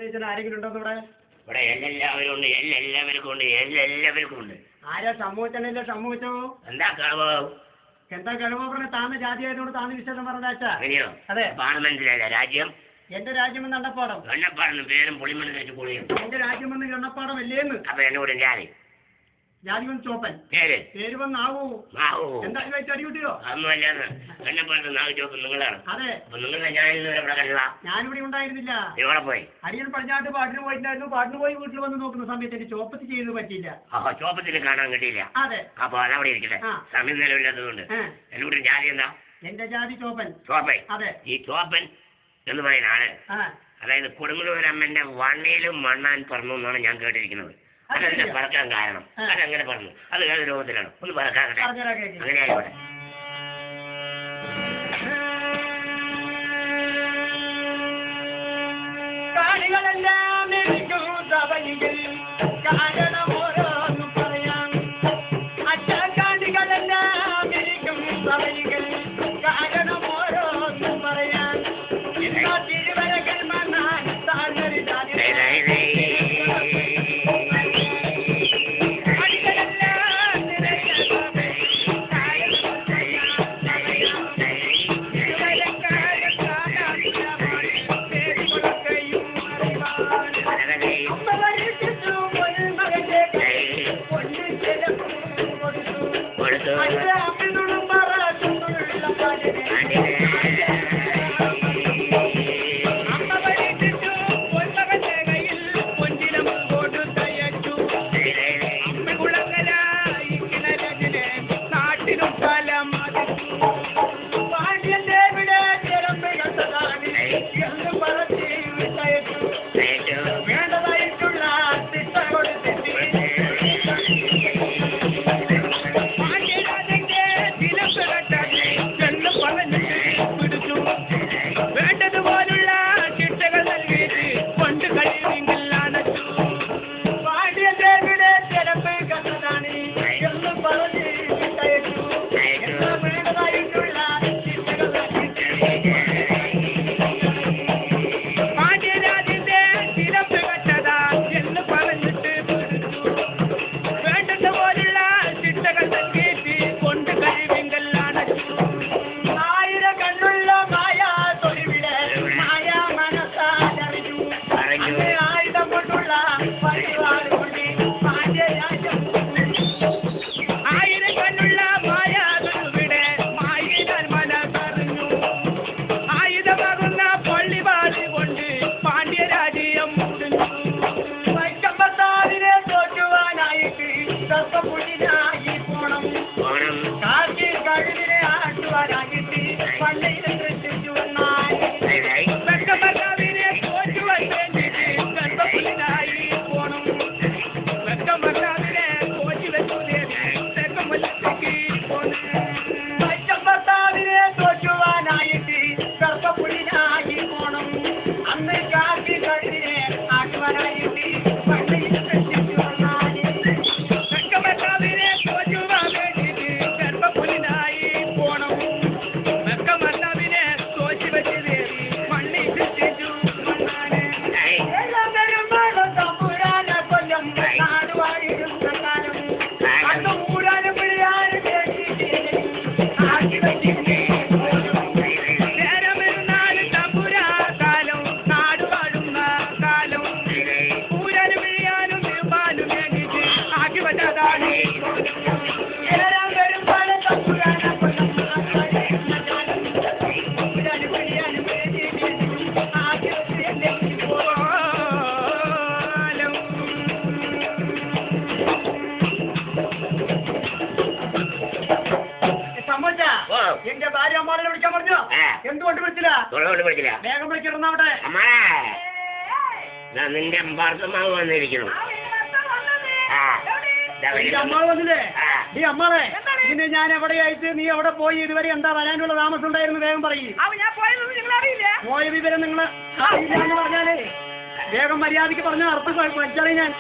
ആരെങ്കിലും ഉണ്ടോ ഇവിടെ? ഇവിടെ എല്ലാവരും ഉണ്ട്, എല്ലാവർക്കും ഉണ്ട്. ആരാ സമൂഹത്തന്നെ സമൂഹത്തോ? എന്താ കളവോ? എന്താ കളവോ പറഞ്ഞ താന്ന് ജാതിയായതുകൊണ്ട് താന്ന് വിശേഷം പറഞ്ഞാച്ചാ? അങ്ങനെയോ? അതെ. പാർലമെന്റിലല്ല രാജ്യം? എന്റെ രാജ്യമെന്ന് എണ്ണപ്പാടം. എണ്ണപ്പാടം പേരും പുളിമണ്ണ് വെച്ച് പൊളിയും. എന്റെ രാജ്യമെന്ന് എണ്ണപ്പാടം അല്ലേന്ന്. അപ്പൊ എന്നോട് ജാതി ജാതി വന്ന് ചോപ്പൻ. പേര് വന്നാവൂ. എന്താ ചോദിച്ചു അടി കിട്ടിയോ? അതൊന്നുമല്ലാന്ന്. എണ്ണപ്പാടത്ത് നാവ് ചോപ്പൻ നിങ്ങളാണ്. അതെ. അപ്പൊ നിങ്ങളെ ഞാനിവിടെ കണ്ടില്ല. ഞാനിവിടെ ഉണ്ടായിരുന്നില്ല. ഇവിടെ പോയി അടിയൻ പടിഞ്ഞാട്ട് പാട്ടിന് പോയിട്ടുണ്ടായിരുന്നു. പാട്ടിന് പോയി വീട്ടിൽ വന്ന് നോക്കുന്ന സമയത്ത് എനിക്ക് ചോപ്പത്തി ചെയ്ത് പറ്റിയില്ല. ചോപ്പത്തിന് കാണാൻ കിട്ടിയില്ല. അതെ. അപ്പൊ അതവിടെ ഇരിക്കട്ടെ. സമയം നിലവില്ലാത്തതുകൊണ്ട് എന്നോട് ജാതി എന്താ? എന്റെ ജാതി ചോപ്പൻ. ചോപ്പൻ? അതെ. ഈ ചോപ്പൻ എന്ന് പറയുന്ന ആള് അതായത് കൊടുങ്ങല്ലൂരമ്മന്റെ വണ്ണയിലും മണ്ണാൻ പറഞ്ഞു എന്നാണ് ഞാൻ കേട്ടിരിക്കുന്നത്. അതെന്താ പറക്കാൻ കാരണം? അതെങ്ങനെ പറഞ്ഞു? അത് ഏത് രൂപത്തിലാണ്? ഒന്ന് പറക്കാകട്ടെ. അങ്ങനെ ആയിക്കോട്ടെ. കാണികളെല്ലാം കാരണം ഓരോന്നും പറയാം. അച്ഛാണികളെല്ലാം സഭയികൾ കാരണം ഓരോന്നും പറയാം. എല്ലാ തിരുവരകൾ മണ്ണാൻ താഴ്ന്നൊരു എന്റെ ഭാര്യ അമ്മാനെ വിളിക്കാൻ പറഞ്ഞു. എന്തുകൊണ്ട് വിളിച്ചില്ല? വേഗം വിളിച്ചിരുന്നവിടെ. നിന്റെ ഭർത്തമാവ് വന്നിരിക്കുന്നു. അമ്മാവ് വന്നില്ലേ? നീ അമ്മാളെ പിന്നെ ഞാൻ എവിടെയായിട്ട് നീ എവിടെ പോയി? ഇതുവരെ എന്താ വരാനുള്ള താമസം ഉണ്ടായിരുന്നു? വേഗം പറയും. പോയ വിവരം നിങ്ങൾ അറിയില്ലാന്ന് പറഞ്ഞാലേ വേഗം മര്യാദക്ക് പറഞ്ഞ അർത്ഥം പഠിച്ചാലേ ഞാൻ